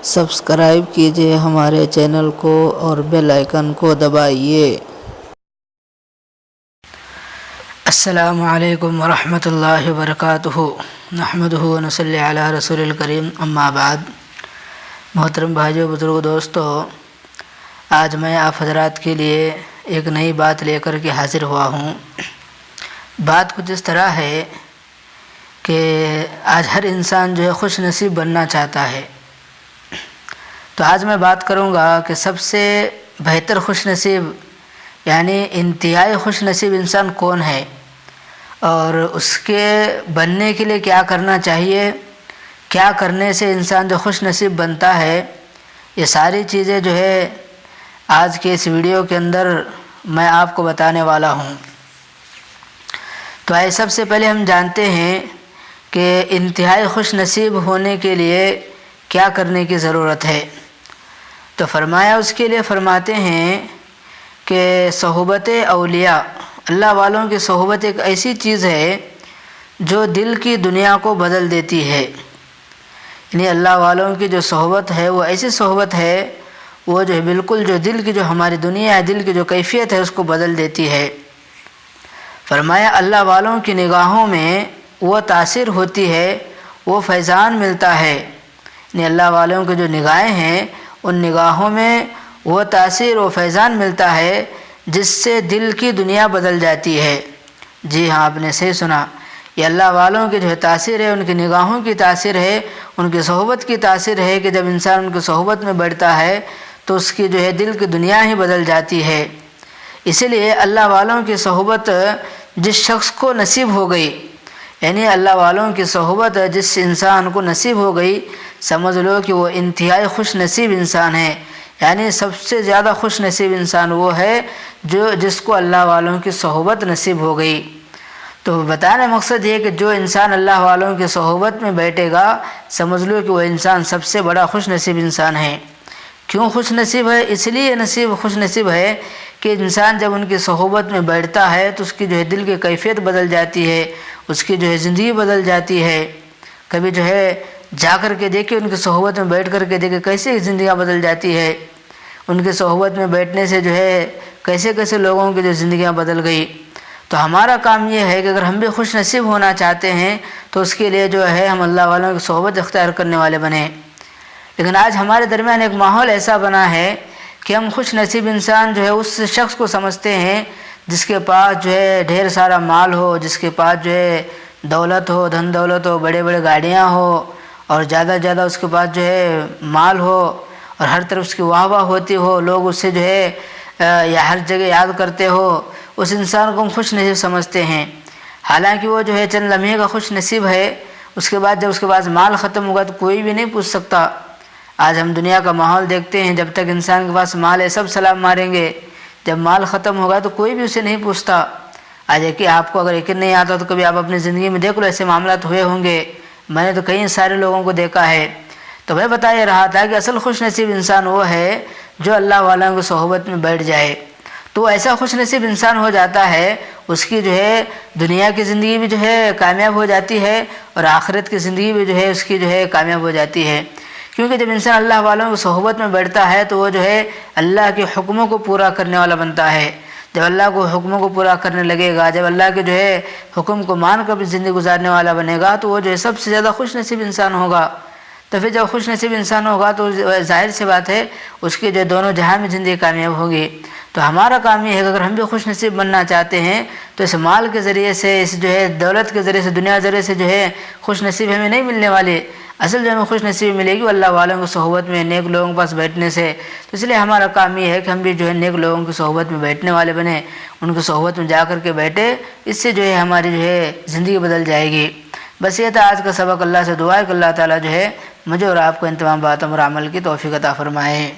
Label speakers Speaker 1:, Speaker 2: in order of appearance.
Speaker 1: Subscribe کیجیے ہمارے channel کو اور بیل آئیکن کو دبائیے۔ السلام علیکم ورحمۃ اللہ وبرکاتہ۔ نحمدہ ونصلی علی رسول الکریم، اما بعد۔ محترم بھائیو، بزرگ دوستو، آج میں آپ حضرات کے لیے ایک نئی بات لے کر کے حاضر ہوا ہوں۔ بات کچھ اس طرح ہے کہ آج ہر انسان جو ہے خوش نصیب بننا چاہتا ہے۔ تو آج میں بات کروں گا کہ سب سے بہتر خوش نصیب یعنی انتہائی خوش نصیب انسان کون ہے، اور اس کے بننے کے لیے کیا کرنا چاہیے، کیا کرنے سے انسان جو خوش نصیب بنتا ہے۔ یہ ساری چیزیں جو ہے آج کے اس ویڈیو کے اندر میں آپ کو بتانے والا ہوں۔ تو آئے سب سے پہلے ہم جانتے ہیں کہ انتہائی خوش نصیب ہونے کے لیے کیا کرنے کی ضرورت ہے۔ تو فرمایا، اس کے لیے فرماتے ہیں کہ صحبت اولیاء، اللہ والوں کی صحبت ایک ایسی چیز ہے جو دل کی دنیا کو بدل دیتی ہے۔ یعنی اللہ والوں کی جو صحبت ہے وہ ایسی صحبت ہے، وہ جو ہے بالکل جو دل کی جو ہماری دنیا ہے، دل کی جو کیفیت ہے اس کو بدل دیتی ہے۔ فرمایا، اللہ والوں کی نگاہوں میں وہ تاثیر ہوتی ہے، وہ فیضان ملتا ہے۔ یعنی اللہ والوں کی جو نگاہیں ہیں، ان نگاہوں میں وہ تاثیر و فیضان ملتا ہے جس سے دل کی دنیا بدل جاتی ہے۔ جی ہاں، آپ نے صحیح سنا، یہ اللہ والوں کی جو ہے تاثیر ہے، ان کی نگاہوں کی تاثیر ہے، ان کی صحبت کی تاثیر ہے کہ جب انسان ان کی صحبت میں بیٹھتا ہے تو اس کی جو ہے دل کی دنیا ہی بدل جاتی ہے۔ اسی لیے اللہ والوں کی صحبت جس شخص کو نصیب ہو گئی، یعنی اللہ والوں کی صحبت جس انسان کو نصیب ہو گئی، سمجھ لو کہ وہ انتہائی خوش نصیب انسان ہے۔ یعنی سب سے زیادہ خوش نصیب انسان وہ ہے جس کو اللہ والوں کی صحبت نصیب ہو گئی۔ تو بتانے مقصد یہ کہ جو انسان اللہ والوں کی صحبت میں بیٹھے گا، سمجھ لو کہ وہ انسان سب سے بڑا خوش نصیب انسان ہے۔ کیوں خوش نصیب ہے؟ اس لیے خوش نصیب ہے کہ انسان جب ان کی صحبت میں بیٹھتا ہے تو اس کی جو ہے دل کی کیفیت بدل جاتی ہے، اس کی جو ہے زندگی بدل جاتی ہے۔ کبھی جو ہے جا کر کے دیکھیں، ان کی صحبت میں بیٹھ کر کے دیکھیں کیسے زندگیاں بدل جاتی ہے۔ ان کی صحبت میں بیٹھنے سے جو ہے کیسے کیسے لوگوں کی جو زندگیاں بدل گئی۔ تو ہمارا کام یہ ہے کہ اگر ہم بھی خوش نصیب ہونا چاہتے ہیں تو اس کے لیے جو ہے ہم اللہ والوں کی صحبت اختیار کرنے والے بنیں۔ لیکن آج ہمارے درمیان ایک ماحول ایسا بنا ہے کہ ہم خوش نصیب انسان جو ہے اس شخص کو سمجھتے ہیں جس کے پاس جو ہے ڈھیر سارا مال ہو، جس کے پاس جو ہے دولت ہو، دھن دولت ہو، بڑے بڑے گاڑیاں ہو، اور زیادہ سے زیادہ اس کے پاس جو ہے مال ہو، اور ہر طرف اس کی واہ واہ ہوتی ہو، لوگ اس سے جو ہے یا ہر جگہ یاد کرتے ہو، اس انسان کو ہم خوش نصیب سمجھتے ہیں۔ حالانکہ وہ جو ہے چند لمحے کا خوش نصیب ہے، اس کے بعد جب اس کے پاس مال ختم ہوگا تو کوئی بھی نہیں پوچھ سکتا۔ آج ہم دنیا کا ماحول دیکھتے ہیں، جب تک انسان کے پاس مال ہے سب سلام ماریں گے، جب مال ختم ہوگا تو کوئی بھی اسے نہیں پوچھتا۔ آج کہ آپ کو اگر یقین نہیں آتا تو کبھی آپ اپنی زندگی میں دیکھ لو، ایسے معاملات ہوئے ہوں گے، میں نے تو کئی سارے لوگوں کو دیکھا ہے۔ تو میں بتا یہ رہا تھا کہ اصل خوش نصیب انسان وہ ہے جو اللہ والوں کی صحبت میں بیٹھ جائے، تو ایسا خوش نصیب انسان ہو جاتا ہے، اس کی جو ہے دنیا کی زندگی بھی جو ہے کامیاب ہو جاتی ہے، اور آخرت کی زندگی بھی جو ہے اس کی جو ہے کامیاب ہو جاتی ہے۔ کیونکہ جب انسان اللہ والوں کی صحبت میں بیٹھتا ہے تو وہ جو ہے اللہ کے حکموں کو پورا کرنے والا بنتا ہے۔ جب اللہ کو حکموں کو پورا کرنے لگے گا، جب اللہ کے جو ہے حکم کو مان کر بھی زندگی گزارنے والا بنے گا، تو وہ جو ہے سب سے زیادہ خوش نصیب انسان ہوگا۔ تو پھر جب خوش نصیب انسان ہوگا تو ظاہر سی بات ہے اس کی جو دونوں جہاں میں زندگی کامیاب ہوگی۔ تو ہمارا کام یہ ہے کہ اگر ہم بھی خوش نصیب بننا چاہتے ہیں تو اس مال کے ذریعے سے، اس جو ہے دولت کے ذریعے سے، دنیا کے ذریعے سے جو ہے خوش نصیب ہمیں نہیں ملنے والی۔ اصل جو ہمیں خوش نصیب ملے گی وہ اللہ والوں کی صحبت میں، نیک لوگوں کے پاس بیٹھنے سے۔ تو اس لیے ہمارا کام یہ ہے کہ ہم بھی جو ہے نیک لوگوں کی صحبت میں بیٹھنے والے بنیں، ان کی صحبت میں جا کر کے بیٹھے، اس سے جو ہے ہماری جو ہے زندگی بدل جائے گی۔ بس یہ تھا آج کا سبق۔ اللہ سے دعا ہے کہ اللہ تعالیٰ جو ہے مجھے اور آپ کو ان تمام باتوں پر عمل کی توفیق عطا فرمائے۔